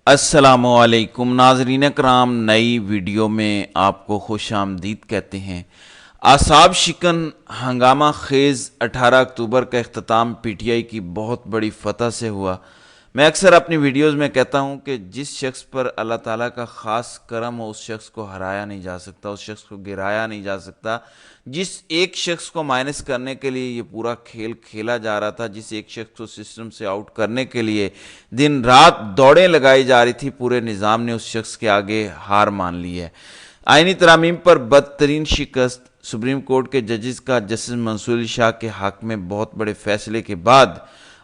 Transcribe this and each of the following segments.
السلام علیکم ناظرین کرام، نئی ویڈیو میں آپ کو خوش آمدید کہتے ہیں۔ اعصاب شکن ہنگامہ خیز 18 اکتوبر کا اختتام پی ٹی آئی کی بہت بڑی فتح سے ہوا۔ میں اکثر اپنی ویڈیوز میں کہتا ہوں کہ جس شخص پر اللہ تعالیٰ کا خاص کرم ہو اس شخص کو ہرایا نہیں جا سکتا، اس شخص کو گرایا نہیں جا سکتا۔ جس ایک شخص کو مائنس کرنے کے لیے یہ پورا کھیل کھیلا جا رہا تھا، جس ایک شخص کو سسٹم سے آؤٹ کرنے کے لیے دن رات دوڑیں لگائی جا رہی تھی، پورے نظام نے اس شخص کے آگے ہار مان لی ہے۔ آئینی ترامیم پر بدترین شکست، سپریم کورٹ کے ججز کا جسٹس منصور علی شاہ کے حق میں بہت بڑے فیصلے کے بعد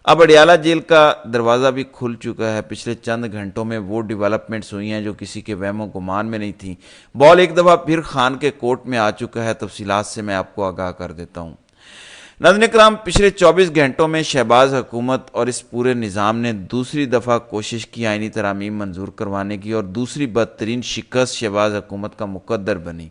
اب اڈیالہ جیل کا دروازہ بھی کھل چکا ہے۔ پچھلے چند گھنٹوں میں وہ ڈیولپمنٹس ہوئی ہیں جو کسی کے وہم و گمان میں نہیں تھیں۔ بال ایک دفعہ پھر خان کے کورٹ میں آ چکا ہے، تفصیلات سے میں آپ کو آگاہ کر دیتا ہوں۔ ناظرین کرام، پچھلے 24 گھنٹوں میں شہباز حکومت اور اس پورے نظام نے دوسری دفعہ کوشش کی آئینی ترامیم منظور کروانے کی، اور دوسری بدترین شکست شہباز حکومت کا مقدر بنی۔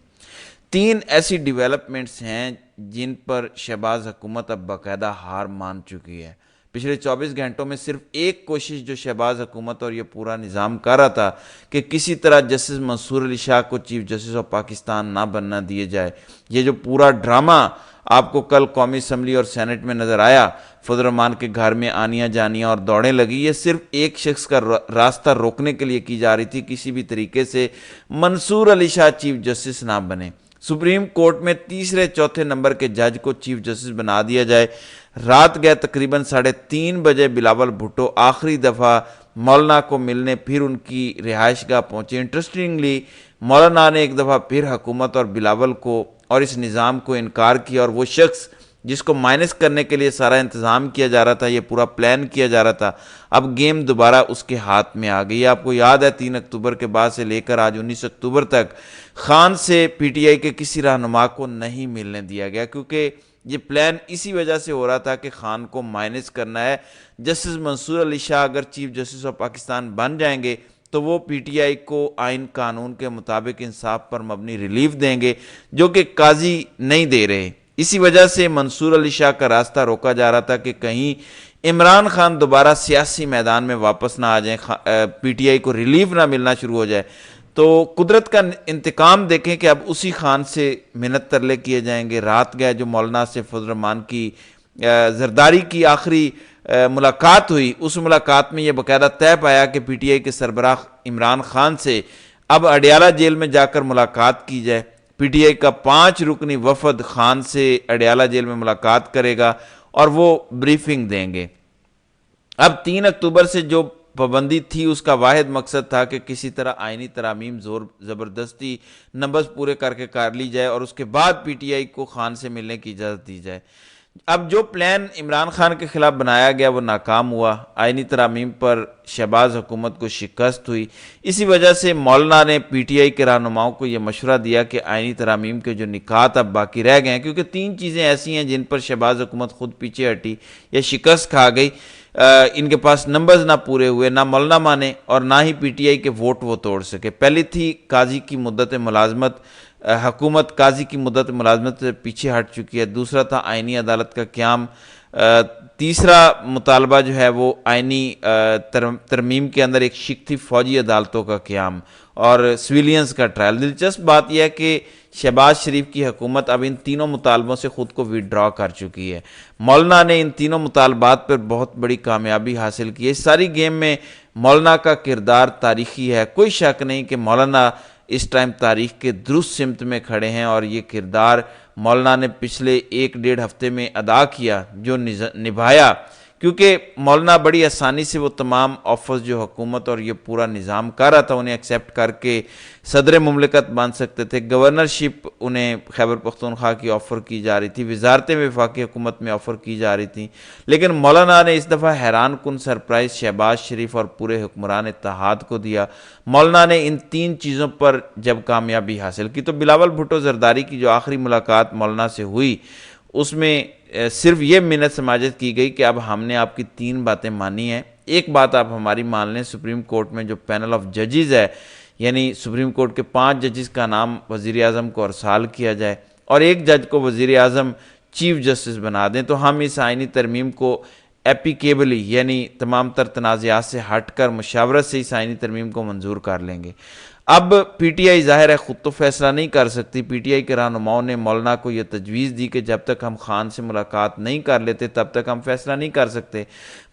3 ایسی ڈیولپمنٹس ہیں جن پر شہباز حکومت اب باقاعدہ ہار مان چکی ہے۔ پچھلے 24 گھنٹوں میں صرف ایک کوشش جو شہباز حکومت اور یہ پورا نظام کر رہا تھا کہ کسی طرح جسٹس منصور علی شاہ کو چیف جسٹس آف پاکستان نہ بننا دیے جائے۔ یہ جو پورا ڈرامہ آپ کو کل قومی اسمبلی اور سینٹ میں نظر آیا، فضل الرحمان کے گھر میں آنیاں جانیاں اور دوڑیں لگی، یہ صرف ایک شخص کا راستہ روکنے کے لیے کی جا رہی تھی، کسی بھی طریقے سے منصور علی شاہ چیف جسٹس نہ بنے۔ سپریم کورٹ میں تیسرے چوتھے نمبر کے جج کو چیف جسٹس بنا دیا جائے۔ رات گئے تقریباً 3:30 بجے بلاول بھٹو آخری دفعہ مولانا کو ملنے پھر ان کی رہائش گاہ پہنچے۔ انٹرسٹنگلی مولانا نے ایک دفعہ پھر حکومت اور بلاول کو اور اس نظام کو انکار کیا، اور وہ شخص جس کو مائنس کرنے کے لیے سارا انتظام کیا جا رہا تھا، یہ پورا پلان کیا جا رہا تھا، اب گیم دوبارہ اس کے ہاتھ میں آ گئی۔ آپ کو یاد ہے 3 اکتوبر کے بعد سے لے کر آج 19 اکتوبر تک خان سے پی ٹی آئی کے کسی رہنما کو نہیں ملنے دیا گیا، کیونکہ یہ پلان اسی وجہ سے ہو رہا تھا کہ خان کو مائنس کرنا ہے۔ جسٹس منصور علی شاہ اگر چیف جسٹس آف پاکستان بن جائیں گے تو وہ پی ٹی آئی کو آئین قانون کے مطابق انصاف پر مبنی ریلیف دیں گے، جو کہ قاضی نہیں دے رہے۔ اسی وجہ سے منصور علی شاہ کا راستہ روکا جا رہا تھا کہ کہیں عمران خان دوبارہ سیاسی میدان میں واپس نہ آ جائیں، پی ٹی آئی کو ریلیف نہ ملنا شروع ہو جائے۔ تو قدرت کا انتقام دیکھیں کہ اب اسی خان سے منت ترلے کیے جائیں گے۔ رات گئے جو مولانا سے فضل الرحمان کی زرداری کی آخری ملاقات ہوئی، اس ملاقات میں یہ باقاعدہ طے پایا کہ پی ٹی آئی کے سربراہ عمران خان سے اب اڈیالہ جیل میں جا کر ملاقات کی جائے۔ پی ٹی آئی کا 5 رکنی وفد خان سے اڈیالہ جیل میں ملاقات کرے گا اور وہ بریفنگ دیں گے۔ اب 3 اکتوبر سے جو پابندی تھی اس کا واحد مقصد تھا کہ کسی طرح آئینی ترامیم زور زبردستی نمبرز پورے کر کے کر لی جائے اور اس کے بعد پی ٹی آئی کو خان سے ملنے کی اجازت دی جائے۔ اب جو پلان عمران خان کے خلاف بنایا گیا وہ ناکام ہوا، آئینی ترامیم پر شہباز حکومت کو شکست ہوئی۔ اسی وجہ سے مولانا نے پی ٹی آئی کے رہنماؤں کو یہ مشورہ دیا کہ آئینی ترامیم کے جو نکات اب باقی رہ گئے ہیں، کیونکہ 3 چیزیں ایسی ہیں جن پر شہباز حکومت خود پیچھے ہٹی یا شکست کھا گئی۔ ان کے پاس نمبرز نہ پورے ہوئے، نہ مولانا مانے اور نہ ہی پی ٹی آئی کے ووٹ وہ توڑ سکے۔ پہلی تھی قاضی کی مدت ملازمت، حکومت قاضی کی مدت ملازمت سے پیچھے ہٹ چکی ہے۔ دوسرا تھا آئینی عدالت کا قیام۔ تیسرا مطالبہ جو ہے وہ آئینی ترمیم کے اندر ایک شق تھی فوجی عدالتوں کا قیام اور سویلینز کا ٹرائل۔ دلچسپ بات یہ ہے کہ شہباز شریف کی حکومت اب ان تینوں مطالبوں سے خود کو وِڈرا کر چکی ہے۔ مولانا نے ان تینوں مطالبات پر بہت بڑی کامیابی حاصل کی ہے۔ اس ساری گیم میں مولانا کا کردار تاریخی ہے، کوئی شک نہیں کہ مولانا اس ٹائم تاریخ کے درست سمت میں کھڑے ہیں، اور یہ کردار مولانا نے پچھلے 1-1.5 ہفتے میں ادا کیا، جو نبھایا، کیونکہ مولانا بڑی آسانی سے وہ تمام آفرز جو حکومت اور یہ پورا نظام کر رہا تھا انہیں ایکسیپٹ کر کے صدر مملکت بن سکتے تھے۔ گورنرشپ انہیں خیبر پختونخوا کی آفر کی جا رہی تھی، وزارتیں وفاقی حکومت میں آفر کی جا رہی تھیں، لیکن مولانا نے اس دفعہ حیران کن سرپرائز شہباز شریف اور پورے حکمران اتحاد کو دیا۔ مولانا نے ان 3 چیزوں پر جب کامیابی حاصل کی تو بلاول بھٹو زرداری کی جو آخری ملاقات مولانا سے ہوئی اس میں صرف یہ منت سماجت کی گئی کہ اب ہم نے آپ کی 3 باتیں مانی ہیں، ایک بات آپ ہماری مان لیں، سپریم کورٹ میں جو پینل آف ججز ہے، یعنی سپریم کورٹ کے 5 ججز کا نام وزیر اعظم کو ارسال کیا جائے اور ایک جج کو وزیر اعظم چیف جسٹس بنا دیں، تو ہم اس آئینی ترمیم کو ایپیکیبلی یعنی تمام تر تنازعات سے ہٹ کر مشاورت سے اس آئینی ترمیم کو منظور کر لیں گے۔ اب پی ٹی آئی ظاہر ہے خود تو فیصلہ نہیں کر سکتی۔ پی ٹی آئی کے رہنماؤں نے مولانا کو یہ تجویز دی کہ جب تک ہم خان سے ملاقات نہیں کر لیتے تب تک ہم فیصلہ نہیں کر سکتے۔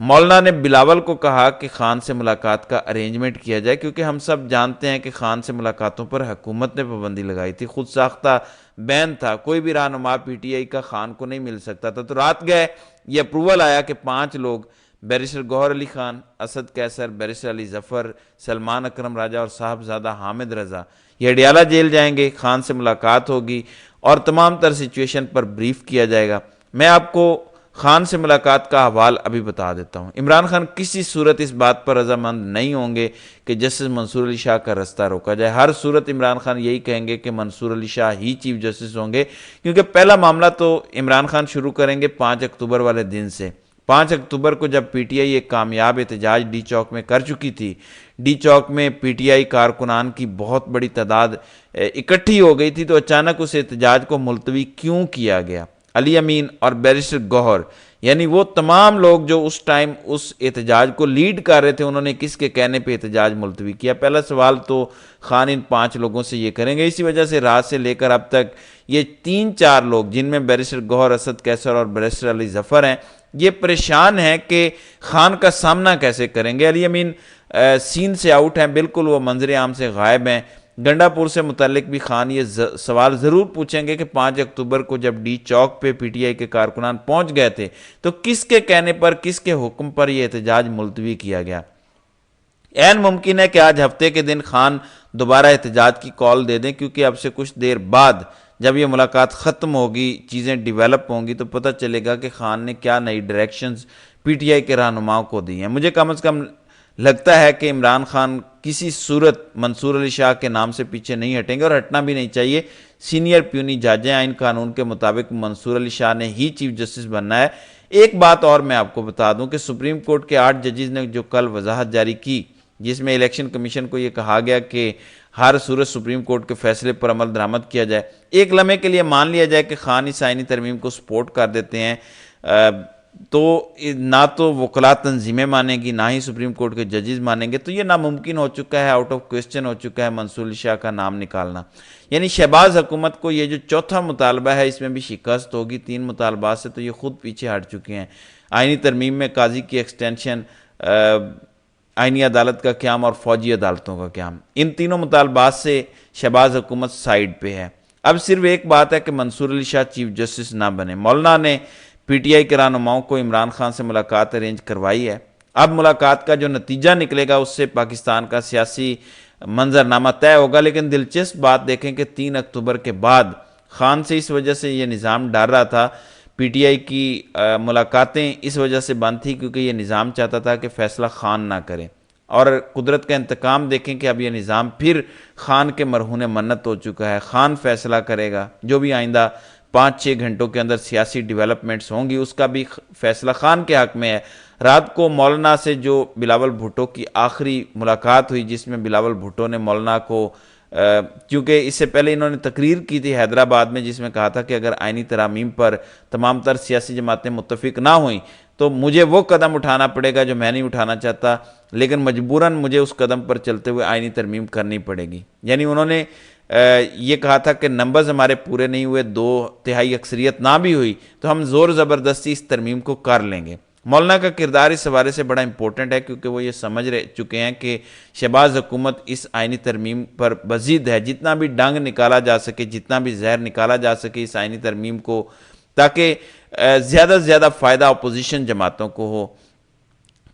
مولانا نے بلاول کو کہا کہ خان سے ملاقات کا ارینجمنٹ کیا جائے، کیونکہ ہم سب جانتے ہیں کہ خان سے ملاقاتوں پر حکومت نے پابندی لگائی تھی، خود ساختہ بین تھا، کوئی بھی رہنما پی ٹی آئی کا خان کو نہیں مل سکتا تھا۔ تو رات گئے یہ اپروول آیا کہ 5 لوگ بیرسٹر گوہر علی خان، اسد کیسر، بیرسٹر علی ظفر، سلمان اکرم راجہ اور صاحبزادہ حامد رضا یہ اڈیالہ جیل جائیں گے۔ خان سے ملاقات ہوگی اور تمام تر سچویشن پر بریف کیا جائے گا۔ میں آپ کو خان سے ملاقات کا حوال ابھی بتا دیتا ہوں۔ عمران خان کسی صورت اس بات پر رضامند نہیں ہوں گے کہ جسٹس منصور علی شاہ کا رستہ روکا جائے۔ ہر صورت عمران خان یہی کہیں گے کہ منصور علی شاہ ہی چیف جسٹس ہوں گے، کیونکہ پہلا معاملہ تو عمران خان شروع کریں گے 5 اکتوبر والے دن سے۔ 5 اکتوبر کو جب پی ٹی آئی ایک کامیاب احتجاج ڈی چوک میں کر چکی تھی، ڈی چوک میں پی ٹی آئی کارکنان کی بہت بڑی تعداد اکٹھی ہو گئی تھی، تو اچانک اس احتجاج کو ملتوی کیوں کیا گیا؟ علی امین اور بیرسٹر گوہر یعنی وہ تمام لوگ جو اس ٹائم اس احتجاج کو لیڈ کر رہے تھے، انہوں نے کس کے کہنے پہ احتجاج ملتوی کیا؟ پہلا سوال تو خان ان 5 لوگوں سے یہ کریں گے۔ اسی وجہ سے رات سے لے کر اب تک یہ 3-4 لوگ، جن میں بیرسٹر گوہر، اسد کیسر اور بیرسٹر علی ظفر ہیں، یہ پریشان ہیں کہ خان کا سامنا کیسے کریں گے۔ علی امین سین سے آؤٹ ہیں، بالکل وہ منظر عام سے غائب ہیں۔ گنڈا پور سے متعلق بھی خان یہ سوال ضرور پوچھیں گے کہ 5 اکتوبر کو جب ڈی چوک پہ پی ٹی آئی کے کارکنان پہنچ گئے تھے تو کس کے کہنے پر، کس کے حکم پر یہ احتجاج ملتوی کیا گیا؟ عین ممکن ہے کہ آج ہفتے کے دن خان دوبارہ احتجاج کی کال دے دیں، کیونکہ اب سے کچھ دیر بعد جب یہ ملاقات ختم ہوگی، چیزیں ڈیولپ ہوں گی، تو پتہ چلے گا کہ خان نے کیا نئی ڈائریکشنز پی ٹی آئی کے رہنماؤں کو دی ہیں۔ مجھے کم از کم لگتا ہے کہ عمران خان کسی صورت منصور علی شاہ کے نام سے پیچھے نہیں ہٹیں گے، اور ہٹنا بھی نہیں چاہیے۔ سینئر پیونی جج ہیں، آئین قانون کے مطابق منصور علی شاہ نے ہی چیف جسٹس بننا ہے۔ ایک بات اور میں آپ کو بتا دوں کہ سپریم کورٹ کے 8 ججز نے جو کل وضاحت جاری کی، جس میں الیکشن کمیشن کو یہ کہا گیا کہ ہر صورت سپریم کورٹ کے فیصلے پر عمل درآمد کیا جائے۔ ایک لمحے کے لیے مان لیا جائے کہ خان اس آئینی ترمیم کو سپورٹ کر دیتے ہیں، تو نہ تو وکلاء تنظیمیں مانیں گی، نہ ہی سپریم کورٹ کے ججز مانیں گے، تو یہ ناممکن ہو چکا ہے، آؤٹ آف کوسچن ہو چکا ہے منصور علی شاہ کا نام نکالنا۔ یعنی شہباز حکومت کو یہ جو چوتھا مطالبہ ہے اس میں بھی شکست ہوگی۔ 3 مطالبات سے تو یہ خود پیچھے ہٹ چکے ہیں۔ آئینی ترمیم میں قاضی کی ایکسٹینشن، آئینی عدالت کا قیام اور فوجی عدالتوں کا قیام، ان تینوں مطالبات سے شہباز حکومت سائیڈ پہ ہے۔ اب صرف ایک بات ہے کہ منصور علی شاہ چیف جسٹس نہ بنے۔ مولانا نے پی ٹی آئی کے رہنماؤں کو عمران خان سے ملاقات ارینج کروائی ہے۔ اب ملاقات کا جو نتیجہ نکلے گا اس سے پاکستان کا سیاسی منظرنامہ طے ہوگا، لیکن دلچسپ بات دیکھیں کہ 3 اکتوبر کے بعد خان سے اس وجہ سے یہ نظام ڈر رہا تھا، پی ٹی آئی کی ملاقاتیں اس وجہ سے بند تھی کیونکہ یہ نظام چاہتا تھا کہ فیصلہ خان نہ کرے، اور قدرت کا انتقام دیکھیں کہ اب یہ نظام پھر خان کے مرہون منت ہو چکا ہے۔ خان فیصلہ کرے گا، جو بھی آئندہ 5-6 گھنٹوں کے اندر سیاسی ڈیولپمنٹس ہوں گی اس کا بھی فیصلہ خان کے حق میں ہے۔ رات کو مولانا سے جو بلاول بھٹو کی آخری ملاقات ہوئی، جس میں بلاول بھٹو نے مولانا کو، کیونکہ اس سے پہلے انہوں نے تقریر کی تھی حیدرآباد میں جس میں کہا تھا کہ اگر آئینی ترامیم پر تمام تر سیاسی جماعتیں متفق نہ ہوئیں تو مجھے وہ قدم اٹھانا پڑے گا جو میں نہیں اٹھانا چاہتا، لیکن مجبوراً مجھے اس قدم پر چلتے ہوئے آئینی ترمیم کرنی پڑے گی۔ یعنی انہوں نے یہ کہا تھا کہ نمبرز ہمارے پورے نہیں ہوئے، 2/3 اکثریت نہ بھی ہوئی تو ہم زور زبردستی اس ترمیم کو کر لیں گے۔ مولانا کا کردار اس حوالے سے بڑا امپورٹنٹ ہے کیونکہ وہ یہ سمجھ چکے ہیں کہ شہباز حکومت اس آئینی ترمیم پر بضد ہے، جتنا بھی ڈنگ نکالا جا سکے، جتنا بھی زہر نکالا جا سکے اس آئینی ترمیم کو، تاکہ زیادہ سے زیادہ فائدہ اپوزیشن جماعتوں کو ہو۔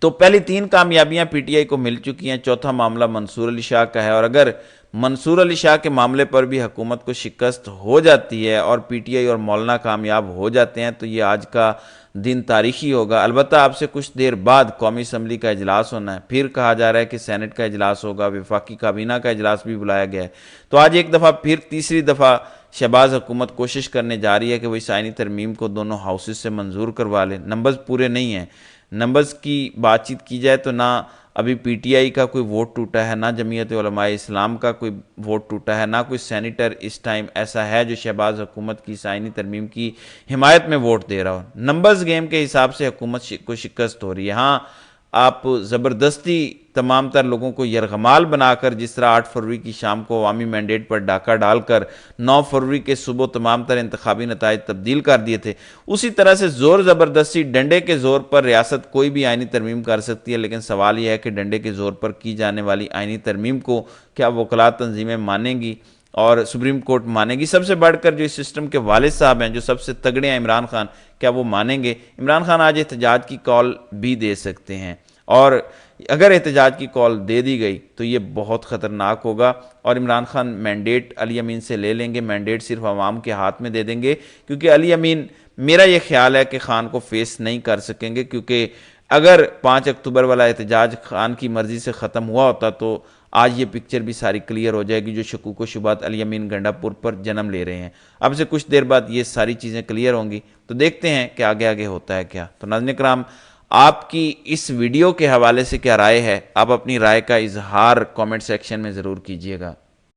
تو پہلی 3 کامیابیاں پی ٹی آئی کو مل چکی ہیں، چوتھا معاملہ منصور علی شاہ کا ہے، اور اگر منصور علی شاہ کے معاملے پر بھی حکومت کو شکست ہو جاتی ہے اور پی ٹی آئی اور مولانا کامیاب ہو جاتے ہیں تو یہ آج کا دن تاریخی ہوگا۔ البتہ اب سے کچھ دیر بعد قومی اسمبلی کا اجلاس ہونا ہے، پھر کہا جا رہا ہے کہ سینٹ کا اجلاس ہوگا، وفاقی کابینہ کا اجلاس بھی بلایا گیا ہے۔ تو آج ایک دفعہ پھر تیسری دفعہ شہباز حکومت کوشش کرنے جا رہی ہے کہ وہ اس آئینی ترمیم کو دونوں ہاؤسز سے منظور کروا لے۔ نمبرز پورے نہیں ہیں، نمبرز کی بات چیت کی جائے تو نہ ابھی پی ٹی آئی کا کوئی ووٹ ٹوٹا ہے، نہ جمعیت علماء اسلام کا کوئی ووٹ ٹوٹا ہے، نہ کوئی سینیٹر اس ٹائم ایسا ہے جو شہباز حکومت کی آئینی ترمیم کی حمایت میں ووٹ دے رہا ہو۔ نمبرز گیم کے حساب سے حکومت کو شکست ہو رہی ہے۔ ہاں آپ زبردستی تمام تر لوگوں کو یرغمال بنا کر، جس طرح 8 فروری کی شام کو عوامی مینڈیٹ پر ڈاکہ ڈال کر 9 فروری کے صبح تمام تر انتخابی نتائج تبدیل کر دیے تھے، اسی طرح سے زور زبردستی ڈنڈے کے زور پر ریاست کوئی بھی آئینی ترمیم کر سکتی ہے، لیکن سوال یہ ہے کہ ڈنڈے کے زور پر کی جانے والی آئینی ترمیم کو کیا وکلاء تنظیمیں مانیں گی اور سپریم کورٹ مانے گی؟ سب سے بڑھ کر جو اس سسٹم کے والد صاحب ہیں، جو سب سے تگڑے ہیں، عمران خان، کیا وہ مانیں گے؟ عمران خان آج احتجاج کی کال بھی دے سکتے ہیں، اور اگر احتجاج کی کال دے دی گئی تو یہ بہت خطرناک ہوگا، اور عمران خان مینڈیٹ علی امین سے لے لیں گے، مینڈیٹ صرف عوام کے ہاتھ میں دے دیں گے، کیونکہ علی امین میرا یہ خیال ہے کہ خان کو فیس نہیں کر سکیں گے، کیونکہ اگر 5 اکتوبر والا احتجاج خان کی مرضی سے ختم ہوا ہوتا تو آج یہ پکچر بھی ساری کلیئر ہو جائے گی جو شکوک و شبہات علی امین گنڈا پور پر جنم لے رہے ہیں۔ اب سے کچھ دیر بعد یہ ساری چیزیں کلیئر ہوں گی، تو دیکھتے ہیں کہ آگے آگے ہوتا ہے کیا۔ تو ناظرین کرام، آپ کی اس ویڈیو کے حوالے سے کیا رائے ہے؟ آپ اپنی رائے کا اظہار کامنٹ سیکشن میں ضرور کیجیے گا۔